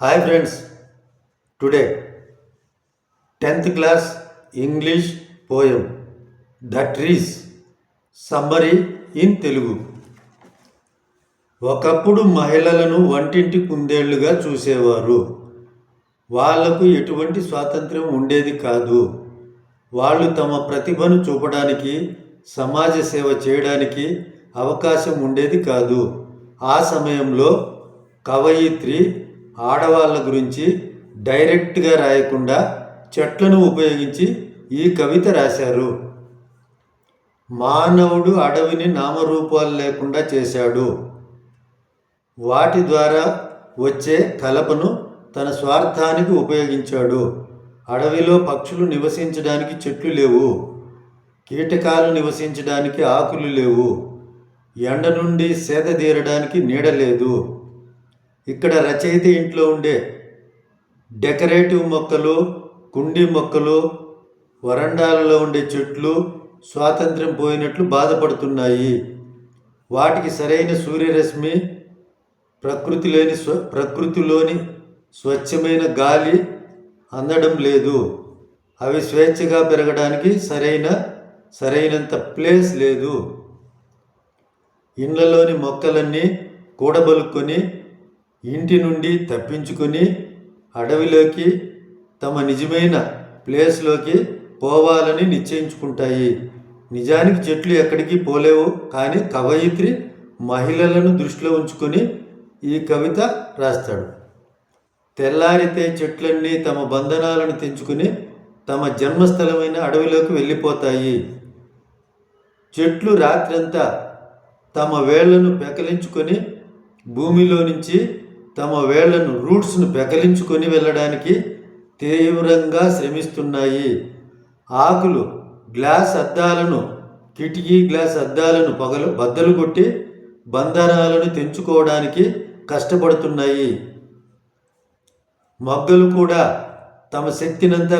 Hi friends, today 10th class English poem that is summary in Telugu. ఒకప్పుడు మహిళలను వంటింటి కుందేళ్లుగా చూసేవారు. వాళ్లకు ఎటువంటి స్వాతంత్ర్యం ఉండేది కాదు. వాళ్ళు తమ ప్రతిభను చూపడానికి, సమాజ సేవ చేయడానికి అవకాశం ఉండేది కాదు. ఆ సమయంలో కవయిత్రి ఆడవాళ్ళ గురించి డైరెక్ట్గా రాయకుండా చెట్లను ఉపయోగించి ఈ కవిత రాశారు. మానవుడు అడవిని నామరూపాలు లేకుండా చేశాడు. వాటి ద్వారా వచ్చే కలపను తన స్వార్థానికి ఉపయోగించాడు. అడవిలో పక్షులు నివసించడానికి చెట్లు లేవు. కీటకాలు నివసించడానికి ఆకులు లేవు. ఎండ నుండి సేద తీరడానికి నీడ లేదు. ఇక్కడ రచయిత ఇంట్లో ఉండే డెకరేటివ్ మొక్కలు, కుండీ మొక్కలు, వరండాలలో ఉండే చెట్లు స్వాతంత్ర్యం పోయినట్లు బాధపడుతున్నాయి. వాటికి సరైన సూర్యరశ్మి, ప్రకృతిలోని స్వచ్ఛమైన గాలి అందడం లేదు. అవి స్వేచ్ఛగా పెరగడానికి సరైనంత ప్లేస్ లేదు. ఇండ్లలోని మొక్కలన్నీ కూడబలుక్కొని ఇంటి నుండి తప్పించుకొని అడవిలోకి, తమ నిజమైన ప్లేస్లోకి పోవాలని నిశ్చయించుకుంటాయి. నిజానికి చెట్లు ఎక్కడికి పోలేవు, కానీ కవయిత్రి మహిళలను దృష్టిలో ఉంచుకొని ఈ కవిత రాస్తాడు. తెల్లారితే చెట్లన్నీ తమ బంధనాలను తెంచుకుని తమ జన్మస్థలమైన అడవిలోకి వెళ్ళిపోతాయి. చెట్లు రాత్రంతా తమ వేళ్లను పెకలించుకొని భూమిలో నుంచి తమ వేళ్లను రూట్స్ను పెకలించుకొని వెళ్ళడానికి తీవ్రంగా శ్రమిస్తున్నాయి. ఆకులు కిటికీ గ్లాస్ అద్దాలను బద్దలు కొట్టి బంధనాలను తెంచుకోవడానికి కష్టపడుతున్నాయి. మొగ్గలు కూడా తమ శక్తినంతా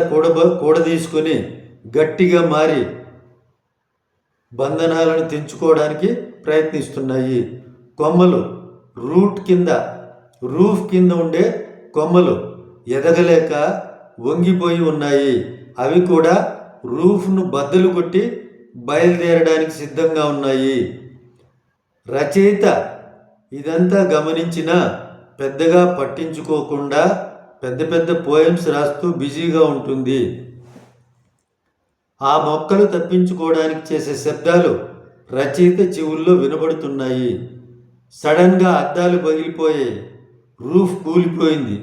కూడదీసుకొని గట్టిగా మారి బంధనాలను తెంచుకోవడానికి ప్రయత్నిస్తున్నాయి. కొమ్మలు రూఫ్ కింద ఉండే కొమ్మలు ఎదగలేక వంగిపోయి ఉన్నాయి. అవి కూడా రూఫ్ను బద్దలు కొట్టి బయలుదేరడానికి సిద్ధంగా ఉన్నాయి. రచయిత ఇదంతా గమనించినా పెద్దగా పట్టించుకోకుండా పెద్ద పోయమ్స్ రాస్తూ బిజీగా ఉంటుంది. ఆ మొక్కలు తప్పించుకోవడానికి చేసే శబ్దాలు రచయిత చెవుల్లో వినబడుతున్నాయి. సడన్గా అద్దాలు పగిలిపోయాయి. రూఫ్ కూలిపోయింది.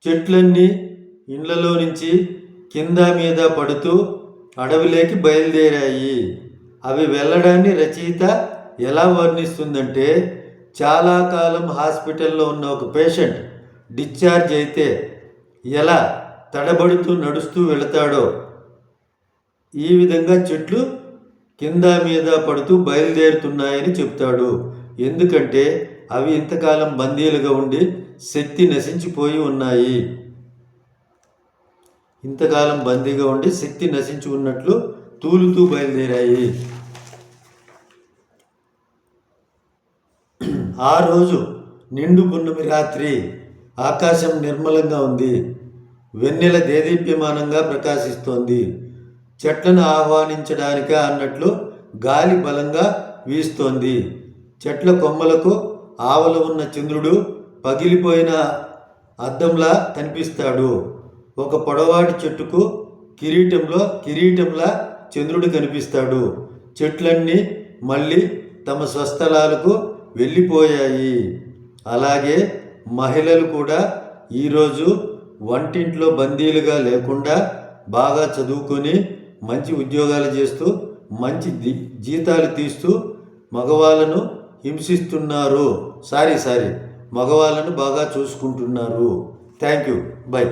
చెట్లన్నీ ఇండ్లలో నుంచి కింద మీద పడుతూ అడవిలోకి బయలుదేరాయి. అవి వెళ్ళడాన్ని రచయిత ఎలా వర్ణిస్తుందంటే, చాలా కాలం హాస్పిటల్లో ఉన్న ఒక పేషెంట్ డిశ్చార్జ్ అయితే ఎలా తడబడుతూ నడుస్తూ వెళతాడో, ఈ విధంగా చెట్లు కింద మీద పడుతూ బయలుదేరుతున్నాయని చెప్తాడు. ఎందుకంటే అవి ఇంతకాలం బందీలుగా ఉండి శక్తి నశించిపోయి ఉన్నాయి. ఇంతకాలం బందీగా ఉండి శక్తి నశించి ఉన్నట్లు తూలుతూ బయలుదేరాయి. ఆ రోజు నిండు పున్నమి రాత్రి. ఆకాశం నిర్మలంగా ఉంది. వెన్నెల దేదీప్యమానంగా ప్రకాశిస్తోంది. చెట్లను ఆహ్వానించడానికా అన్నట్లు గాలి బలంగా వీస్తోంది. చెట్ల కొమ్మలకు ఆవల ఉన్న చంద్రుడు పగిలిపోయిన అద్దంలా కనిపిస్తాడు. ఒక పొడవాటి చెట్టుకు కిరీటంలా చంద్రుడు కనిపిస్తాడు. చెట్లన్నీ మళ్ళీ తమ స్వస్థలాలకు వెళ్ళిపోయాయి. అలాగే మహిళలు కూడా ఈరోజు వంటింట్లో బందీలుగా లేకుండా బాగా చదువుకొని మంచి ఉద్యోగాలు చేస్తూ మంచి జీతాలు తీస్తూ మగవాళ్ళను హింసిస్తున్నారు. మగవాళ్ళను బాగా చూసుకుంటున్నారు. Thank you. బై.